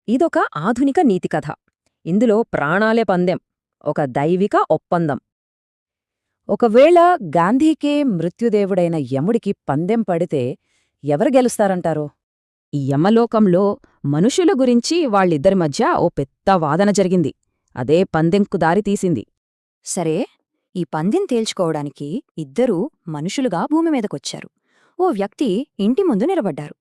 ఇదొక ఆధునిక నీతికథ. ఇందులో ప్రాణాలే పందెం, ఒక దైవిక ఒప్పందం. ఒకవేళ గాంధీకే మృత్యుదేవుడైన యముడికి పందెం పడితే ఎవరు గెలుస్తారంటారు? ఈ యమలోకంలో మనుషుల గురించి వాళ్ళిద్దరి మధ్య ఓ పెద్ద వాదన జరిగింది. అదే పందెంకు దారితీసింది. సరే, ఈ పందెం తేల్చుకోవడానికి ఇద్దరూ మనుషులుగా భూమిమీదకొచ్చారు. ఓ వ్యక్తి ఇంటి ముందు నిలబడ్డారు.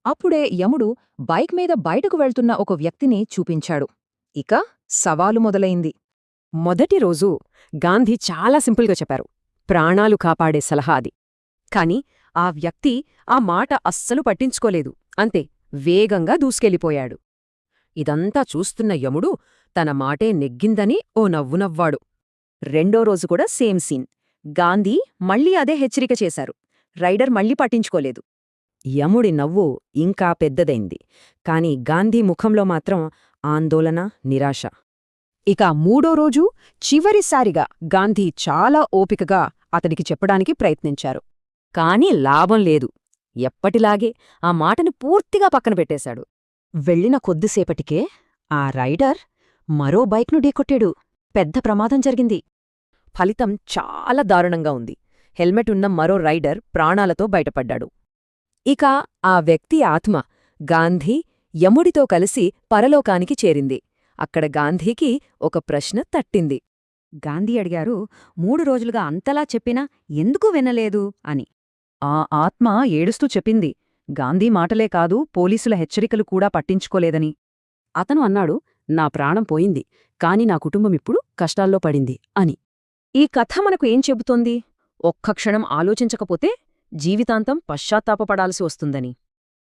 అప్పుడే యముడు బైక్ మీద బయటకు వెళ్తున్న ఒక వ్యక్తిని చూపించాడు. ఇక సవాలు మొదలైంది. మొదటి రోజు గాంధీ చాలా సింపుల్గా చెప్పారు, ప్రాణాలు కాపాడే సలహా అది. కాని ఆ వ్యక్తి ఆ మాట అస్సలు పట్టించుకోలేదు. అంతే, వేగంగా దూసుకెళ్ళిపోయాడు. ఇదంతా చూస్తున్న యముడు తన మాటే నెగ్గిందని ఓ నవ్వు నవ్వాడు. రెండో రోజు కూడా సేమ్ సీన్. గాంధీ మళ్లీ అదే హెచ్చరిక చేశారు. రైడర్ మళ్లీ పట్టించుకోలేదు. యముడి నవ్వు ఇంకా పెద్దదైంది. కాని గాంధీ ముఖంలో మాత్రం ఆందోళన, నిరాశ. ఇక మూడో రోజు చివరిసారిగా గాంధీ చాలా ఓపికగా అతడికి చెప్పడానికి ప్రయత్నించారు. కాని లాభం లేదు. ఎప్పటిలాగే ఆ మాటను పూర్తిగా పక్కన పెట్టేశాడు. వెళ్ళిన కొద్దిసేపటికే ఆ రైడర్ మరో బైక్ను ఢీకొట్టాడు. పెద్ద ప్రమాదం జరిగింది. ఫలితం చాలా దారుణంగా ఉంది. హెల్మెట్ ఉన్న మరో రైడర్ ప్రాణాలతో బయటపడ్డాడు. ఇక ఆ వ్యక్తి ఆత్మ గాంధీ, యముడితో కలిసి పరలోకానికి చేరింది. అక్కడ గాంధీకి ఒక ప్రశ్న తట్టింది. గాంధీ అడిగారు, 3 రోజులుగా అంతలా చెప్పినా ఎందుకు వినలేదు అని. ఆ ఆత్మ ఏడుస్తూ చెప్పింది, గాంధీ మాటలే కాదు, పోలీసుల హెచ్చరికలు కూడా పట్టించుకోలేదని. అతను అన్నాడు, నా ప్రాణం పోయింది, కాని నా కుటుంబమిప్పుడు కష్టాల్లో పడింది అని. ఈ కథ మనకు ఏం చెబుతోంది? ఒక్క క్షణం ఆలోచించకపోతే జీవితాంతం పశ్చాత్తాపపడాల్సి వస్తుందని.